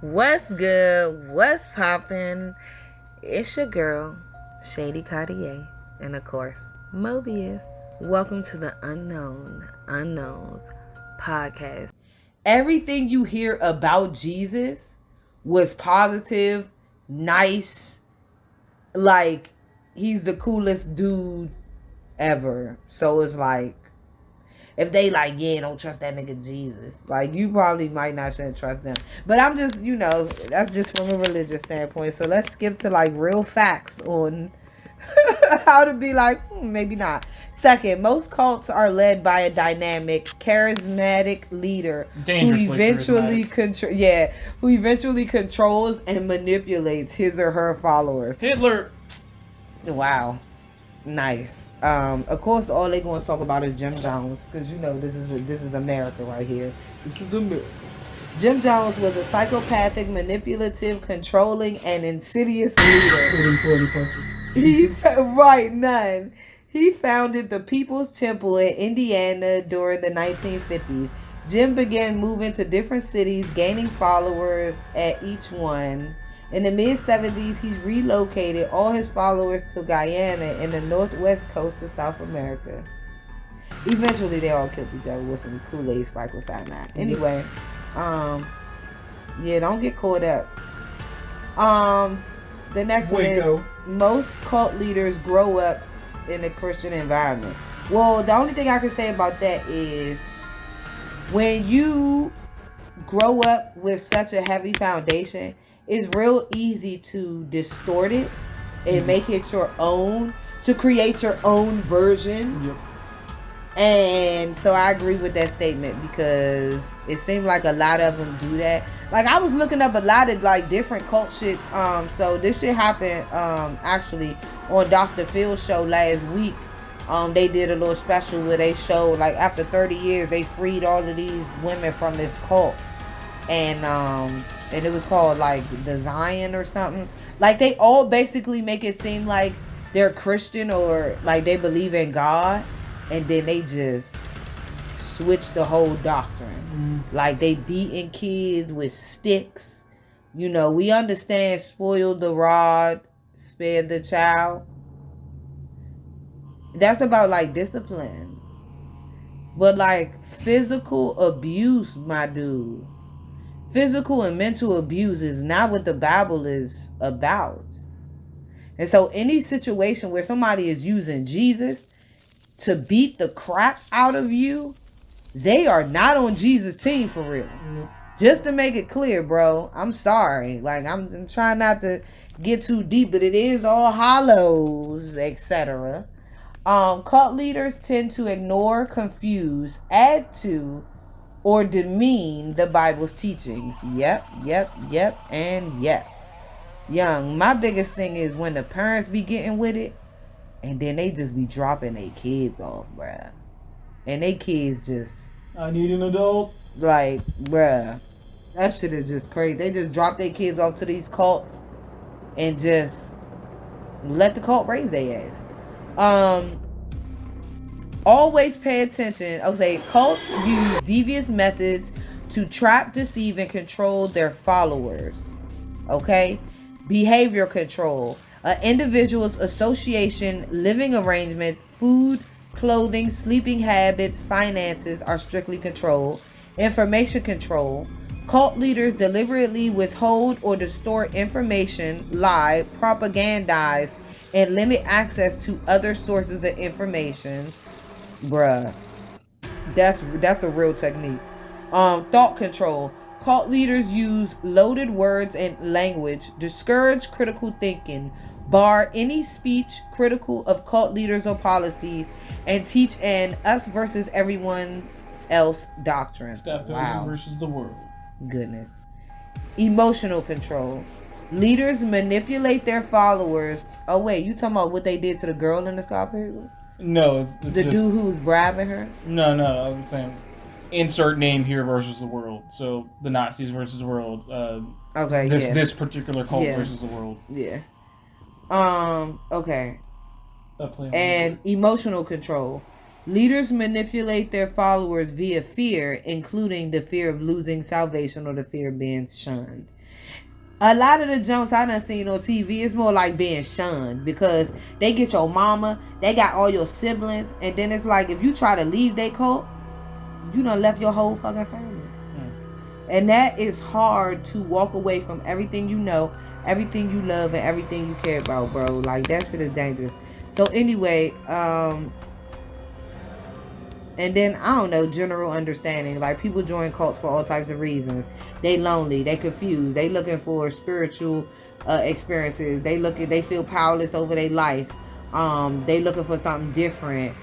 What's good? What's poppin'? It's your girl, ShadyakaCartier, and of course, Mobius. Welcome to the Unknown podcast. Everything you hear about Jesus was positive, nice, like he's the coolest dude ever. So it's like, if they like, yeah, don't trust that nigga Jesus, like, you probably might not shouldn't trust them. But I'm just, that's just from a religious standpoint. So let's skip to like real facts on how to be like, maybe not. Second, most cults are led by a dynamic, charismatic leader who eventually controls and manipulates his or her followers. Hitler. Wow. Nice. Of course, all they going to talk about is Jim Jones, because this is America right here. This is America. Jim Jones was a psychopathic, manipulative, controlling, and insidious leader. He founded the People's Temple in Indiana during the 1950s. Jim began moving to different cities, gaining followers at each one. In the mid-70s, he relocated all his followers to Guyana in the northwest coast of South America. Eventually, they all killed each other with some Kool-Aid sprinkled cyanide. Anyway, don't get caught up. The next one is, most cult leaders grow up in a Christian environment. Well, the only thing I can say about that is, when you grow up with such a heavy foundation, it's real easy to distort it and make it your own, to create your own version. Yep. And so I agree with that statement, because it seemed like a lot of them do that. Like, I was looking up a lot of like different cult shits. So this shit happened actually on Dr. Phil's show last week. They did a little special where they showed, like, after 30 years they freed all of these women from this cult. And it was called like the Zion or something. Like, they all basically make it seem like they're Christian or like they believe in God, and then they just switch the whole doctrine. Like, they beating kids with sticks. We understand spoil the rod, spare the child. That's about like discipline. But like physical abuse, my dude. Physical and mental abuse is not what the Bible is about. And so any situation where somebody is using Jesus to beat the crap out of you, they are not on Jesus' team for real. Just to make it clear, bro. I'm sorry. Like, I'm trying not to get too deep, but it is all hollows, etc. Cult leaders tend to ignore, confuse, add to, or demean the Bible's teachings. Yep, and yep. Young, my biggest thing is when the parents be getting with it, and then they just be dropping their kids off, bruh. And they kids just, I need an adult. like, bruh, that shit is just crazy. They just drop their kids off to these cults and just let the cult raise their ass. Always pay attention. Cults use devious methods to trap, deceive, and control their followers. Okay? Behavior control. An individual's association, living arrangements, food, clothing, sleeping habits, finances are strictly controlled. Information control. Cult leaders deliberately withhold or distort information, lie, propagandize, and limit access to other sources of information. Bruh, that's a real technique. Thought control. Cult leaders use loaded words and language, discourage critical thinking, bar any speech critical of cult leaders or policies, and teach an us versus everyone else doctrine. Scott Pilgrim versus the world. Goodness. Emotional control. Leaders manipulate their followers. Oh wait, you talking about what they did to the girl in the Scott Pilgrim? No, it's the just, dude who was bribing her? No, I was saying, insert name here versus the world. So the Nazis versus the world. This particular cult versus the world. Yeah. Okay. And emotional control. Leaders manipulate their followers via fear, including the fear of losing salvation or the fear of being shunned. A lot of the jumps I done seen on TV is more like being shunned, because they get your mama, they got all your siblings, and then it's like if you try to leave their cult, you done left your whole fucking family. And that is hard to walk away from everything you know, everything you love, and everything you care about, bro. Like, that shit is dangerous. So anyway, and then, I don't know, general understanding. Like, people join cults for all types of reasons. They lonely. They confused. They looking for spiritual experiences. They feel powerless over their life. They looking for something different.